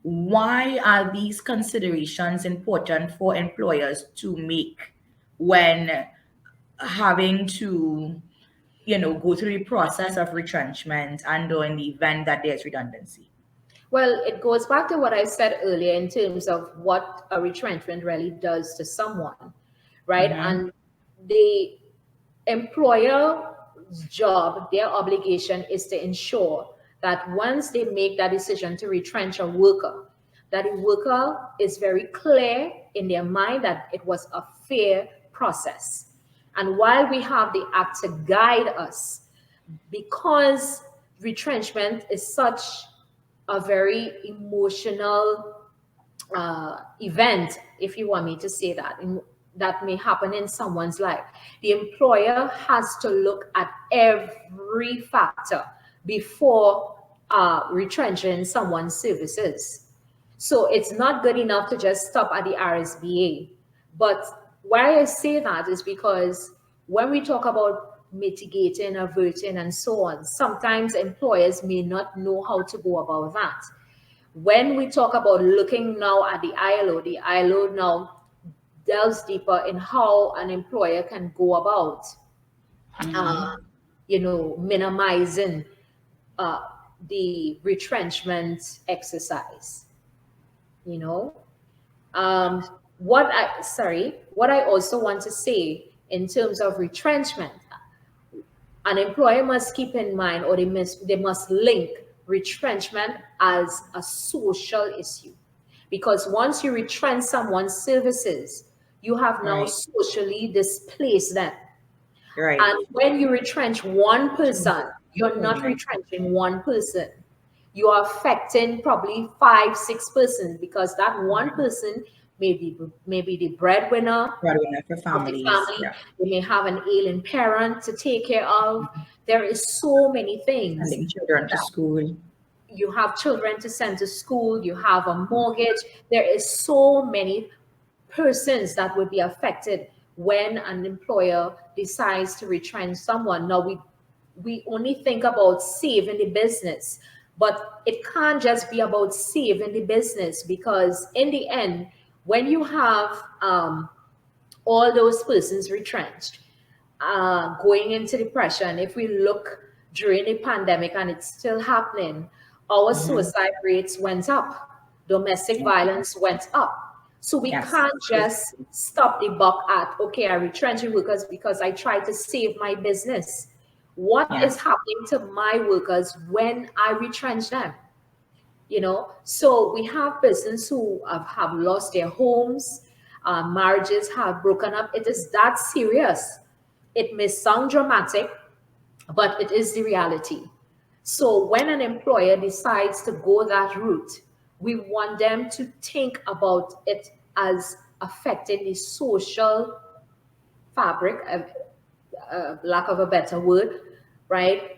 why are these considerations important for employers to make when having to, go through the process of retrenchment and or in the event that there's redundancy? Well, it goes back to what I said earlier in terms of what a retrenchment really does to someone, right? Mm-hmm. And the employer's job, their obligation is to ensure that once they make that decision to retrench a worker, that the worker is very clear in their mind that it was a fair process. And while we have the act to guide us, because retrenchment is such a very emotional event, if you want me to say that, that may happen in someone's life. The employer has to look at every factor before retrenching someone's services. So it's not good enough to just stop at the RSBA. But why I say that is because when we talk about mitigating, averting, and so on, sometimes employers may not know how to go about that. When we talk about looking now at the ILO now delves deeper in how an employer can go about, Mm-hmm. minimizing uh, the retrenchment exercise. You know, what I also want to say in terms of retrenchment, an employer must keep in mind, or they must link retrenchment as a social issue, because once you retrench someone's services, you have now Right. socially displaced them. Right. And when you retrench one person, you're not Right. retrenching one person. You are affecting probably five, six persons, because that one person may be the breadwinner Breadwinner for of the families. family. Yeah. They may have an ailing parent to take care of. There is so many things Sending children to that school. you have children to send to school, you have a mortgage. There is so many persons that would be affected when an employer decides to retrench someone. Now we only think about saving the business, but it can't just be about saving the business, because in the end, when you have all those persons retrenched, going into depression, if we look during the pandemic, and it's still happening, our Mm-hmm. suicide rates went up, domestic Yeah. violence went up. So we Yes. can't just stop the buck at, okay, I retrench workers because I try to save my business. What is Yes. happening to my workers when I retrench them? So we have persons who have lost their homes, marriages have broken up. It is that serious. It may sound dramatic, but it is the reality. So when an employer decides to go that route, we want them to think about it as affecting the social fabric, lack of a better word, right,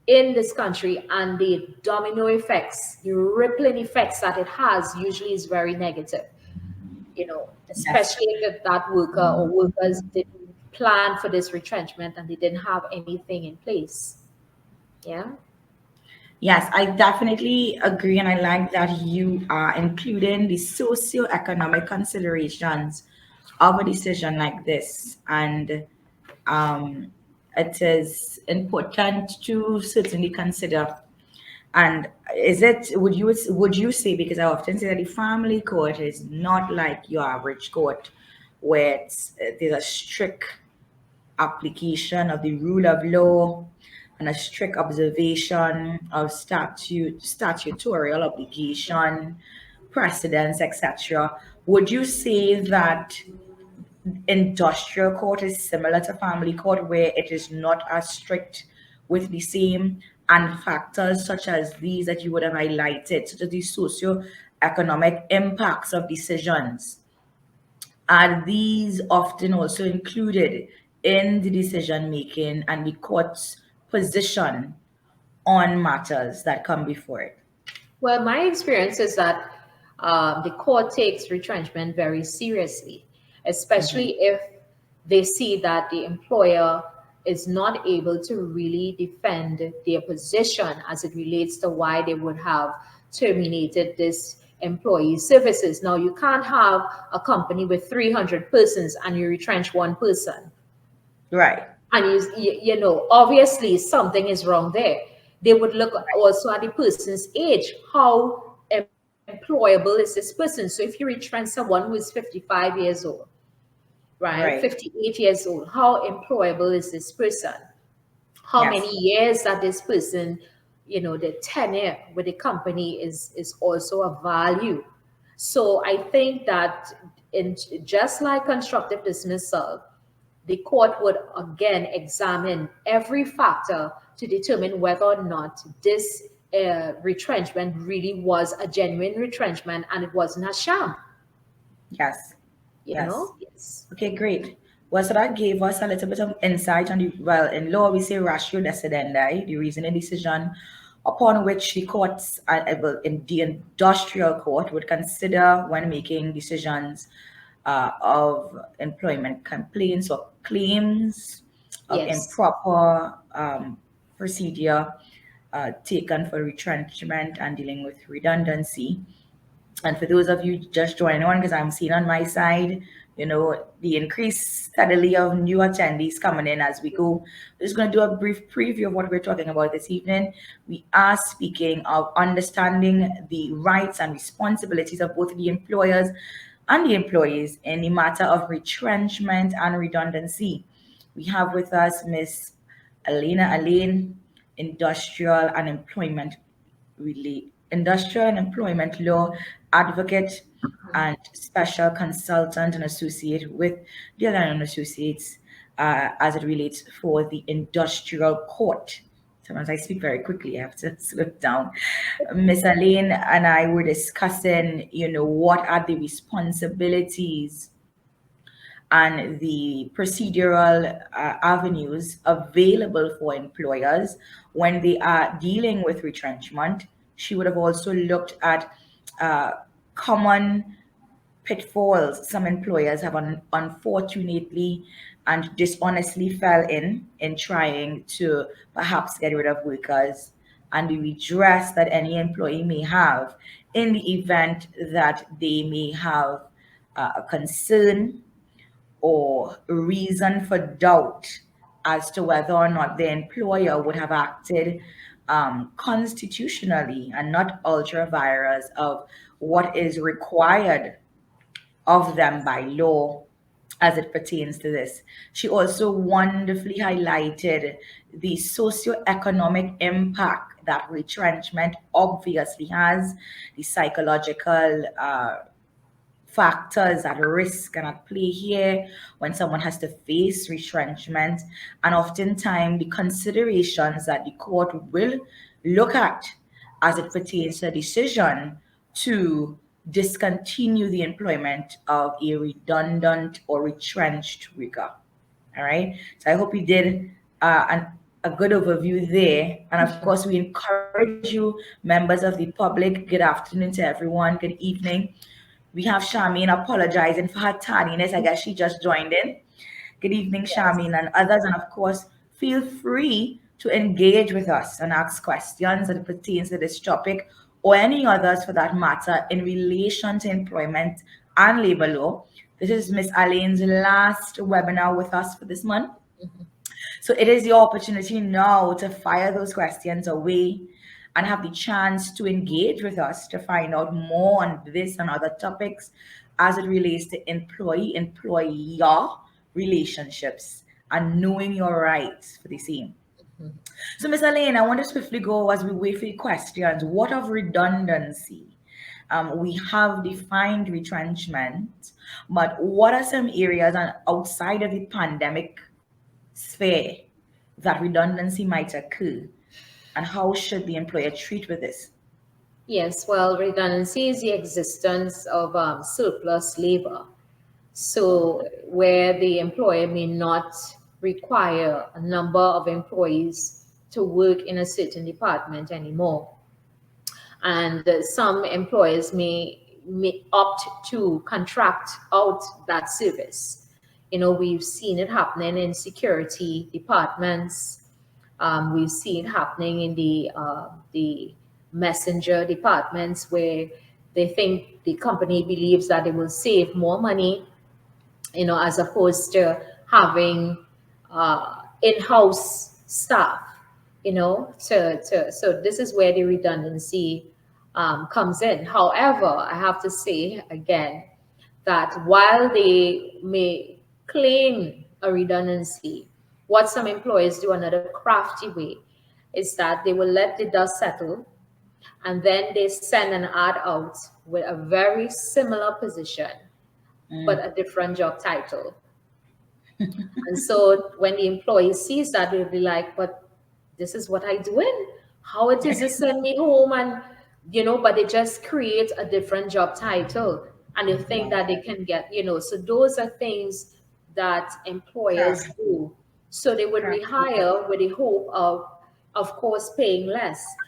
in this country, and the domino effects, the rippling effects that it has usually is very negative. Yes. Especially if that worker or workers didn't plan for this retrenchment and they didn't have anything in place. Yeah. Yes, I definitely agree, and I like that you are including the socio-economic considerations of a decision like this. And um, it is important to certainly consider. And would you say, because I often say that the family court is not like your average court, where there's a strict application of the rule of law and a strict observation of statutorial obligation, precedents, etc. Would you say that industrial court is similar to family court, where it is not as strict with the same, and factors such as these that you would have highlighted, such as the socio-economic impacts of decisions, are these often also included in the decision making and the court's position on matters that come before it? Well, my experience is that the court takes retrenchment very seriously, especially if they see that the employer is not able to really defend their position as it relates to why they would have terminated this employee services. Now, you can't have a company with 300 persons and you retrench one person. Right. And you know, obviously something is wrong there. They would look also at the person's age. How employable is this person? So if you retrench someone who is 55 years old, right, 58 years old, how employable is this person? How many years that this person, you know, the tenure with the company is also a value. So I think that in just like constructive dismissal, the court would again examine every factor to determine whether or not this retrenchment really was a genuine retrenchment and it wasn't a sham. Yes. You know? Yes. Okay, great. Well, so that gave us a little bit of insight on the, well, in law we say ratio decidendi, the reasoning decision upon which the courts, in the industrial court, would consider when making decisions of employment complaints or claims of improper procedure taken for retrenchment and dealing with redundancy. And for those of you just joining on, because I'm seeing on my side, you know, the increase steadily of new attendees coming in as we go. We're just going to do a brief preview of what we're talking about this evening. We are speaking of understanding the rights and responsibilities of both the employers and the employees in the matter of retrenchment and redundancy. We have with us Ms. Elaine, Industrial and Employment Law Advocate and Special Consultant and Associate with 𝗏𝗏 Associates as it relates for the Industrial Court. Sometimes I speak very quickly, I have to slow down. Ms. Elaine and I were discussing, you know, what are the responsibilities and the procedural avenues available for employers when they are dealing with retrenchment. She would have also looked at common pitfalls some employers have unfortunately and dishonestly fell in trying to perhaps get rid of workers, and the redress that any employee may have in the event that they may have a concern or reason for doubt as to whether or not the employer would have acted constitutionally and not ultra vires of what is required of them by law as it pertains to this. She also wonderfully highlighted the socioeconomic impact that retrenchment obviously has, the psychological factors at risk and at play here when someone has to face retrenchment, and oftentimes the considerations that the court will look at as it pertains to a decision to discontinue the employment of a redundant or retrenched worker. All right. So I hope you did a good overview there. And of course, we encourage you, members of the public, good afternoon to everyone, good evening. We have Charmaine apologizing for her tardiness. I guess she just joined in. Good evening, Charmaine, and others. And of course, feel free to engage with us and ask questions that pertains to this topic or any others for that matter in relation to employment and labor law. This is Ms. Elaine's last webinar with us for this month. So it is your opportunity now to fire those questions away and have the chance to engage with us to find out more on this and other topics as it relates to employee-employer relationships and knowing your rights for the same. So, Ms. Elaine, I want to swiftly go as we wait for the questions. What of redundancy? We have defined retrenchment, but what are some areas outside of the pandemic sphere that redundancy might occur? And how should the employer treat with this? Yes, well, redundancy is the existence of surplus labor. So where the employer may not require a number of employees to work in a certain department anymore. And some employers may opt to contract out that service. You know, we've seen it happening in security departments. We've seen it happening in the messenger departments where they think the company believes that they will save more money, as opposed to having in-house staff, so this is where the redundancy comes in. However, I have to say again that while they may claim a redundancy, what some employers do another crafty way is that they will let the dust settle, and then they send an ad out with a very similar position but a different job title. And so when the employee sees that, they'll be like, but this is what I doing. How it is to send me home? And, but they just create a different job title and they think that they can get, so those are things that employers Correct. do. So they would Correct. rehire with the hope of course, paying less.